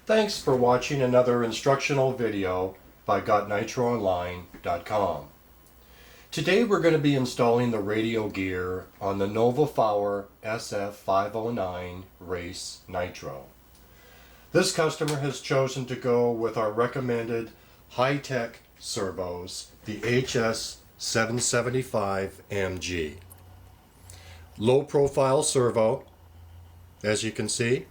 Thanks for watching another instructional video by GotNitroOnline.com. Today we're going to be installing the radio gear on the Nuova Faor SF509 Race Nitro. This customer has chosen to go with our recommended high-tech servos, the HS775MG. Low profile servo, as you can see.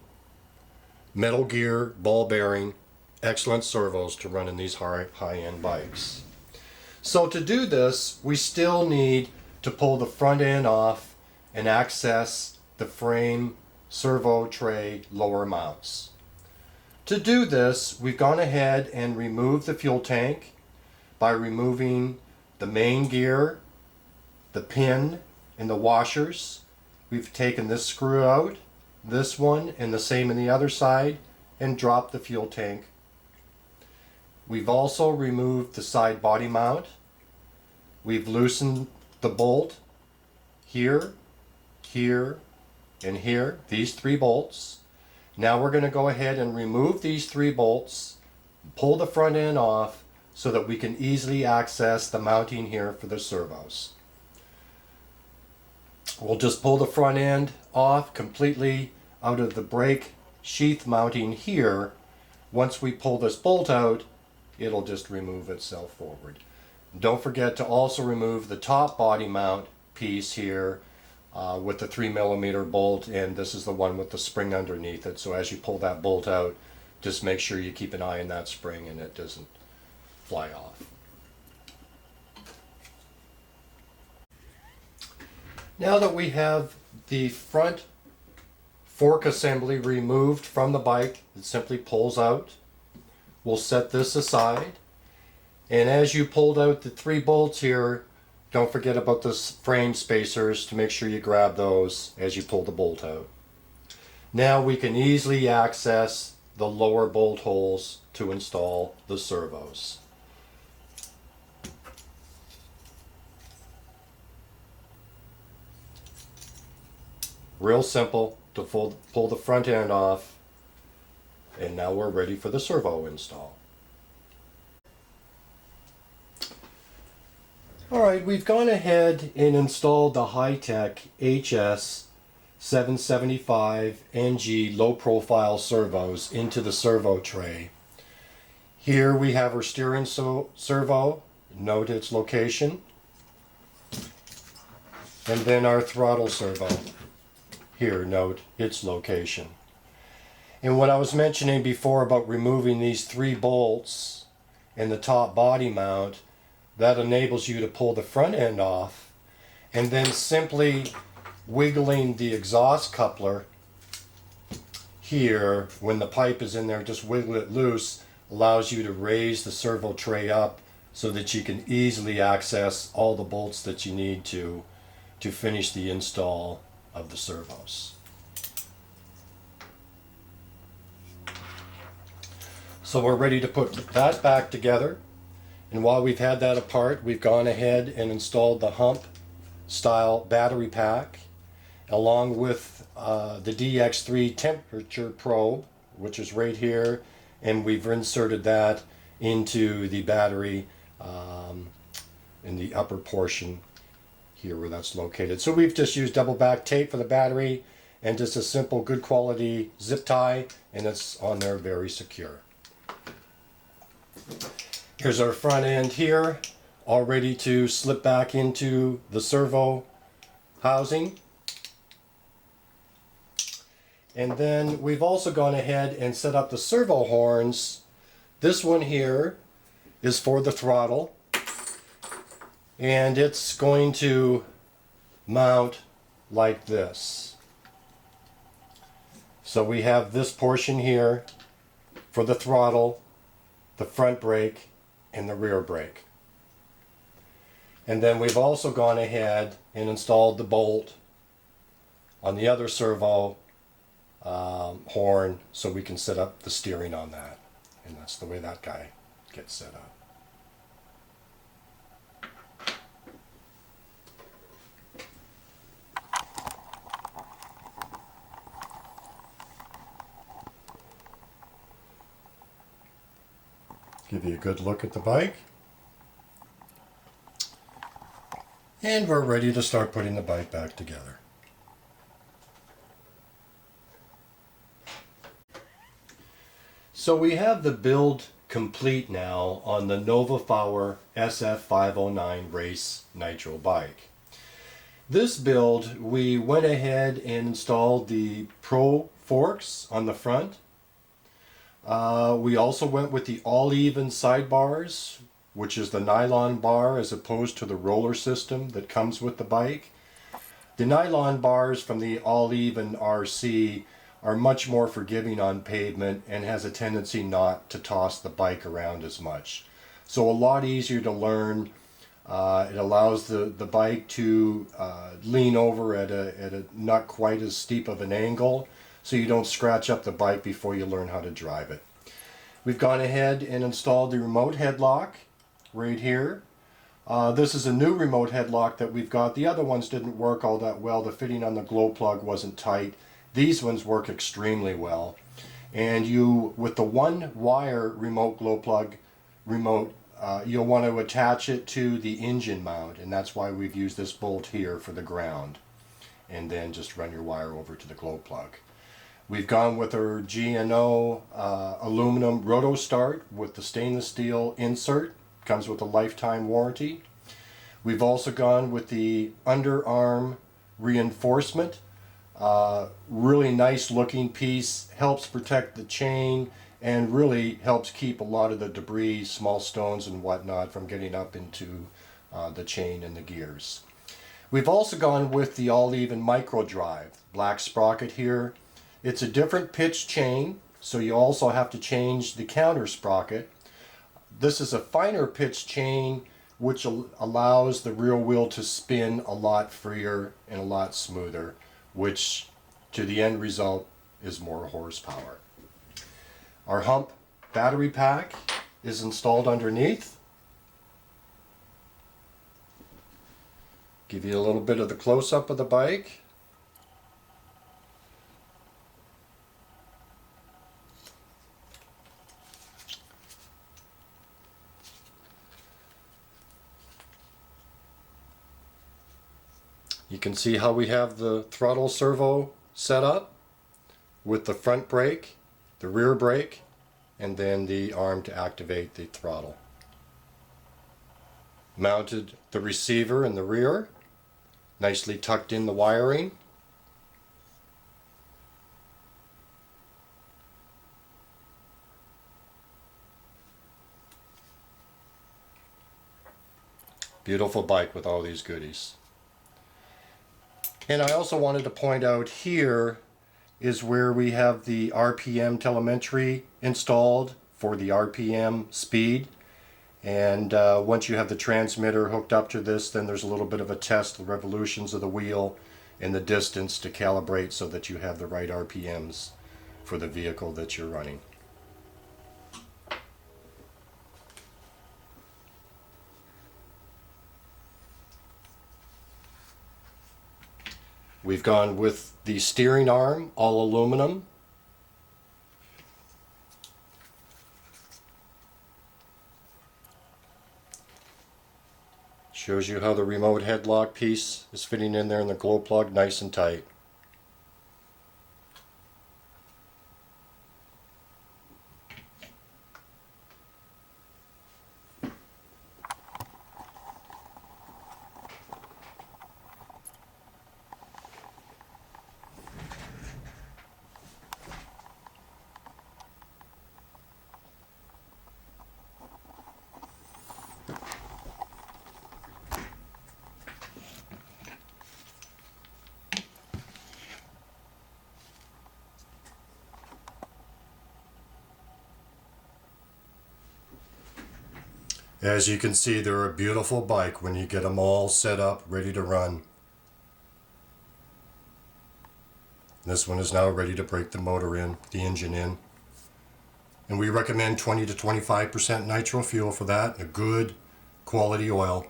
Metal gear, ball bearing, excellent servos to run in these high-end bikes. So to do this, we still need to pull the front end off and access the frame servo tray lower mounts. To do this, we've gone ahead and removed the fuel tank by removing the main gear, the pin, and the washers. We've taken this screw out, this one, and the same on the other side, and dropped the fuel tank. We've also removed the side body mount. We've loosened the bolt here, here, and here, these 3 bolts. Now we're going to go ahead and remove these 3 bolts, pull the front end off so that we can easily access the mounting here for the servos. We'll just pull the front end off completely out of the brake sheath mounting here. Once we pull this bolt out, it'll just remove itself forward. Don't forget to also remove the top body mount piece here with the 3mm bolt, and this is the one with the spring underneath it. So as you pull that bolt out, just make sure you keep an eye on that spring and it doesn't fly off. Now that we have the front fork assembly removed from the bike, it simply pulls out. We'll set this aside. And as you pulled out the 3 bolts here, don't forget about the frame spacers to make sure you grab those as you pull the bolt out. Now we can easily access the lower bolt holes to install the servos. Real simple to pull the front end off, and now we're ready for the servo install. Alright, we've gone ahead and installed the high-tech HS775NG low-profile servos into the servo tray. Here we have our steering servo, note its location, and then our throttle servo. Here, note its location. And what I was mentioning before about removing these 3 bolts in the top body mount, that enables you to pull the front end off, and then simply wiggling the exhaust coupler here when the pipe is in there, just wiggle it loose, allows you to raise the servo tray up so that you can easily access all the bolts that you need to finish the install of the servos. So we're ready to put that back together, and while we've had that apart, we've gone ahead and installed the hump style battery pack along with the DX3 temperature probe, which is right here, and we've inserted that into the battery in the upper portion here where that's located. So we've just used double back tape for the battery and just a simple good quality zip tie, and it's on there very secure. Here's our front end here, all ready to slip back into the servo housing. And then we've also gone ahead and set up the servo horns. This one here is for the throttle, and it's going to mount like this. So we have this portion here for the throttle, the front brake, and the rear brake. And then we've also gone ahead and installed the bolt on the other servo horn so we can set up the steering on that. And that's the way that guy gets set up. Give you a good look at the bike. And we're ready to start putting the bike back together. So we have the build complete now on the Nuova Faor SF509 race Nitro bike. This build, we went ahead and installed the Pro forks on the front. We also went with the all-even sidebars, which is the nylon bar as opposed to the roller system that comes with the bike. The nylon bars from the all-even RC are much more forgiving on pavement and has a tendency not to toss the bike around as much. So a lot easier to learn. It allows the bike to lean over at a not quite as steep of an angle, so you don't scratch up the bike before you learn how to drive it. We've gone ahead and installed the remote headlock right here. This is a new remote headlock that we've got. The other ones didn't work all that well. The fitting on the glow plug wasn't tight. These ones work extremely well. And you, with the one wire remote glow plug remote, you'll want to attach it to the engine mount, and that's why we've used this bolt here for the ground. And then just run your wire over to the glow plug. We've gone with our GNO aluminum roto start with the stainless steel insert. Comes with a lifetime warranty. We've also gone with the underarm reinforcement. Really nice looking piece, helps protect the chain and really helps keep a lot of the debris, small stones and whatnot from getting up into the chain and the gears. We've also gone with the all-even micro drive, black sprocket here. It's a different pitch chain, so you also have to change the counter sprocket. This is a finer pitch chain which allows the rear wheel to spin a lot freer and a lot smoother, which to the end result is more horsepower. Our hump battery pack is installed underneath. Give you a little bit of the close-up of the bike. You can see how we have the throttle servo set up with the front brake, the rear brake, and then the arm to activate the throttle. Mounted the receiver in the rear, nicely tucked in the wiring. Beautiful bike with all these goodies. And I also wanted to point out here is where we have the RPM telemetry installed for the RPM speed. And once you have the transmitter hooked up to this, then there's a little bit of a test, the revolutions of the wheel and the distance to calibrate so that you have the right RPMs for the vehicle that you're running. We've gone with the steering arm, all aluminum. Shows you how the remote headlock piece is fitting in there in the glow plug, nice and tight. As you can see, they're a beautiful bike when you get them all set up, ready to run. This one is now ready to break the motor in, the engine in. And we recommend 20 to 25% nitro fuel for that, a good quality oil.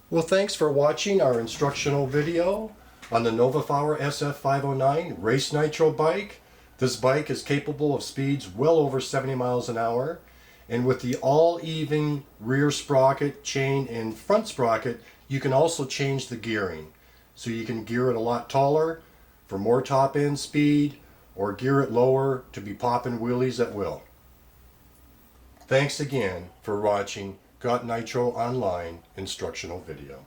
Well, thanks for watching our instructional video on the Nuova Faor SF509 race nitro bike. This bike is capable of speeds well over 70 miles an hour, and with the all-even rear sprocket, chain, and front sprocket, you can also change the gearing. So you can gear it a lot taller for more top-end speed, or gear it lower to be popping wheelies at will. Thanks again for watching Got Nitro Online instructional video.